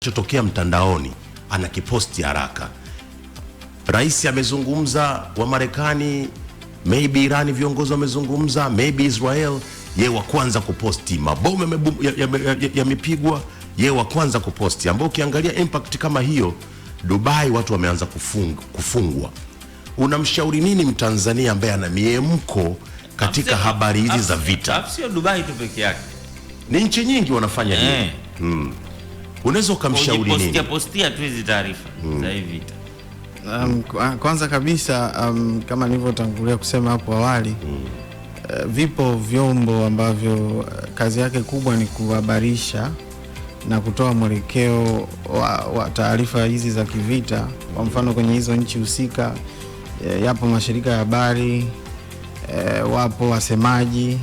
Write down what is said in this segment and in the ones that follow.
kinachotokea mtandaoni anakiposti haraka. Rais amezungumza, wa Marekani, maybe Irani viongozi wamezungumza, maybe Israel, yeye wa kwanza kuposti. Mabomu yamepigwa, yeye wa kwanza kuposti, ambao ukiangalia impact kama hiyo Dubai watu wameanza kufungwa. Unamshauri nini Mtanzania ambaye ana miemko katika habari hizi za vita? Sio Dubai tu peke yake, ni nchi nyingi wanafanya hivi. Unaweza kumshauri nini? Postia tu hizi taarifa za hivi vita. Kwanza kabisa kama nilivyotangulia kusema hapo awali, vipo vyombo ambavyo kazi yake kubwa ni kuhabarisha na kutoa mwelekeo wa taarifa hizi za kivita. Kwa mfano kwenye hizo nchi husika, yapo mashirika ya habari, wapo wasemaji,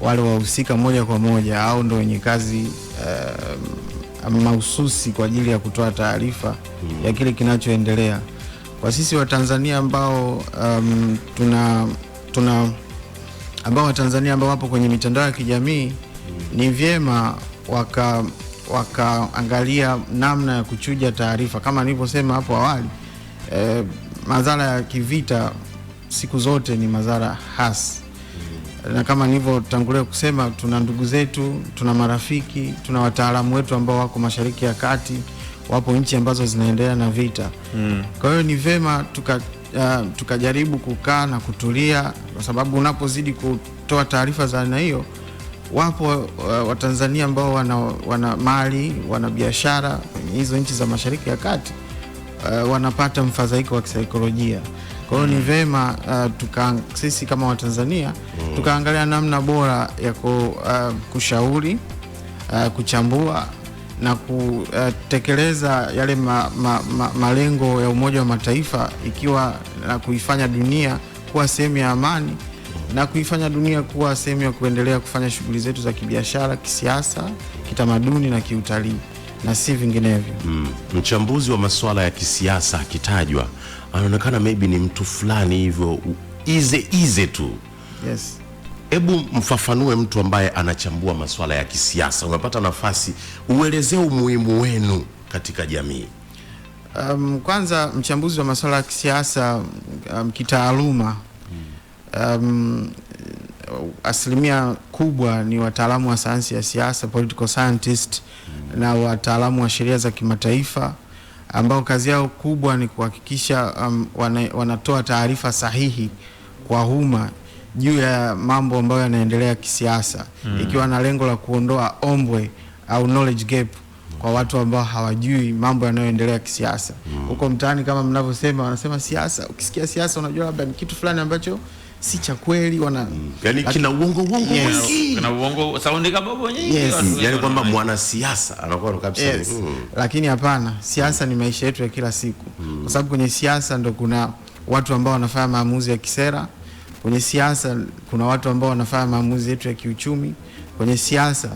wale wahusika moja kwa moja au ndio wenye kazi mahususi kwa ajili ya kutoa taarifa ya kile kinachoendelea. Kwa sisi wa Tanzania ambao ambao Watanzania ambao wapo kwenye mitandao ya kijamii, ni vyema wakaangalia namna ya kuchuja taarifa. Kama nilivyosema hapo awali, madhara ya kivita siku zote ni madhara hasi, na kama nilivyotangulia kusema, tuna ndugu zetu, tuna marafiki, tuna wataalamu wetu ambao wako Mashariki ya Kati, wapo nchi ambazo zinaendelea na vita. Kwa hiyo ni vema tukajaribu kukaa na kutulia, kwa sababu unapozidi kutoa taarifa za aina hiyo, wapo Watanzania ambao wana mali, wana biashara kwenye hizo nchi za Mashariki ya Kati, wanapata mfadhaiko wa kisaikolojia. Kwa hiyo ni vema sisi kama Watanzania tukaangalia namna bora ya kushauri, kuchambua na kutekeleza yale malengo ya Umoja wa Mataifa, ikiwa na kuifanya dunia kuwa sehemu ya amani na kuifanya dunia kuwa sehemu ya kuendelea kufanya shughuli zetu za kibiashara, kisiasa, kitamaduni na kiutalii, na si vinginevyo. Mchambuzi wa masuala ya kisiasa akitajwa anaonekana maybe ni mtu fulani hivyo easy tu. Yes. Hebu mfafanue mtu ambaye anachambua masuala ya kisiasa. Umepata nafasi, uelezee umuhimu wenu katika jamii. Kwanza, mchambuzi wa masuala ya kisiasa kitaaluma, asilimia kubwa ni wataalamu wa sayansi ya siasa, political scientist, na wataalamu wa sheria za kimataifa, ambao kazi yao kubwa ni kuhakikisha wanatoa taarifa sahihi kwa umma juu ya mambo ambayo yanaendelea kisiasa, ikiwa na lengo la kuondoa ombwe au knowledge gap kwa watu ambao hawajui mambo yanayoendelea kisiasa. Huko mtaani kama mnavyosema, wanasema siasa, ukisikia siasa unajua labda ni kitu fulani ambacho si cha kweli, yani kina uongo mwingi, kina uongo saundi kabobo nyingi. Yani kwamba mwanasiasa anakuwa kabisa. Lakini hapana, siasa ni maisha yetu ya kila siku. Kwa sababu kwenye siasa ndo kuna watu ambao wanafanya maamuzi ya kisera, kwenye siasa kuna watu ambao wanafanya maamuzi yetu ya kiuchumi, kwenye siasa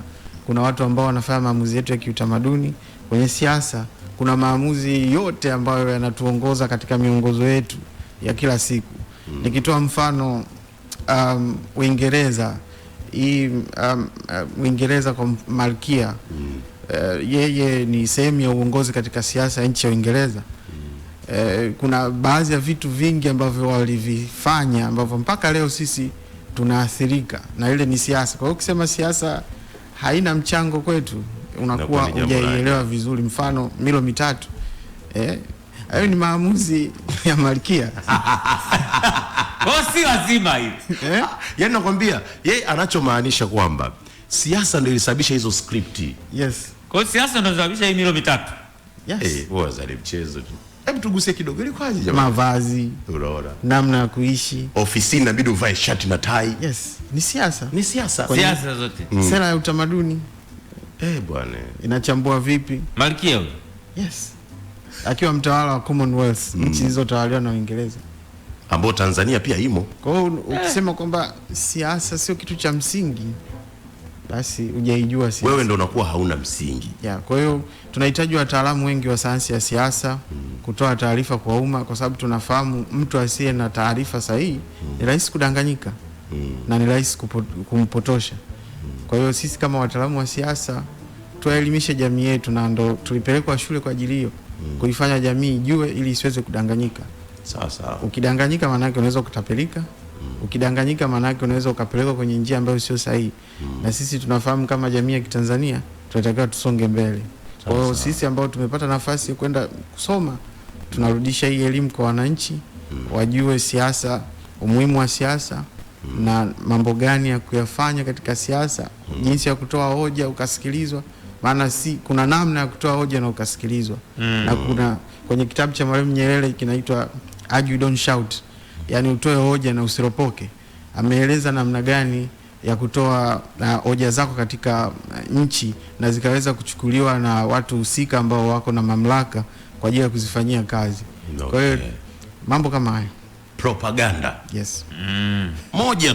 kuna watu ambao wanafanya maamuzi yetu ya kiutamaduni, kwenye siasa kuna maamuzi yote ambayo yanatuongoza katika miongozo yetu ya kila siku. Nikitoa mfano, Uingereza, Uingereza kwa Malkia, yeye ni sehemu ya uongozi katika siasa ya nchi ya Uingereza. Kuna baadhi ya vitu vingi ambavyo walivifanya ambavyo mpaka leo sisi tunaathirika na ile ni siasa. Kwa hiyo ukisema siasa haina mchango kwetu, unakuwa hujaielewa vizuri. Mfano, milo mitatu, hayo ni maamuzi ya Malkia. Si lazima hivi. Yaani nakwambia, yeye anachomaanisha kwamba siasa ndio ilisababisha hizo scripti. Yes. Kwa hiyo siasa ndio ilisababisha hii milo mitatu. Yes. Wazali mchezo tu. Hebu tugusie kidogo, ili kwaje jamani? Mavazi, unaona, namna ya kuishi. Ofisini inabidi uvae shati na tai. Yes, ni siasa. Ni siasa. Siasa zote. Sera ya utamaduni. Bwana. Inachambua vipi? Malkia huyo. Yes. Akiwa mtawala wa Commonwealth, nchi zilizotawaliwa na Uingereza, ambao Tanzania pia imo. Kwa hiyo ukisema kwamba siasa sio kitu cha msingi, basi hujaijua siasa. Wewe ndio unakuwa hauna msingi. Kwa hiyo tunahitaji wataalamu wengi wa sayansi ya siasa kutoa taarifa kwa umma, kwa sababu tunafahamu mtu asiye na taarifa sahihi ni rahisi kudanganyika na ni rahisi kumpotosha. Kwa hiyo sisi kama wataalamu wa siasa tuwaelimishe jamii yetu, na ndo tulipelekwa shule kwa ajili hiyo, kuifanya jamii ijue ili isiweze kudanganyika. Sawa. Ukidanganyika maana yake unaweza kutapelika. Ukidanganyika maana yake unaweza ukapelekwa kwenye njia ambayo sio sahihi. Na sisi tunafahamu kama jamii ya Kitanzania tunatakiwa tusonge mbele. Kwa hiyo sisi ambao tumepata nafasi ya kwenda kusoma, tunarudisha hii elimu kwa wananchi, wajue siasa, umuhimu wa siasa na mambo gani ya kuyafanya katika siasa, jinsi ya kutoa hoja ukasikilizwa. Maana kuna namna ya kutoa hoja na ukasikilizwa. Na kuna kwenye kitabu cha Mwalimu Nyerere kinaitwa Argue Don't Shout, yani utoe hoja na usiropoke. Ameeleza namna gani ya kutoa hoja zako katika nchi na zikaweza kuchukuliwa na watu husika ambao wako na mamlaka kwa ajili ya kuzifanyia kazi. Kwa hiyo mambo kama haya, propaganda. Yes. Moja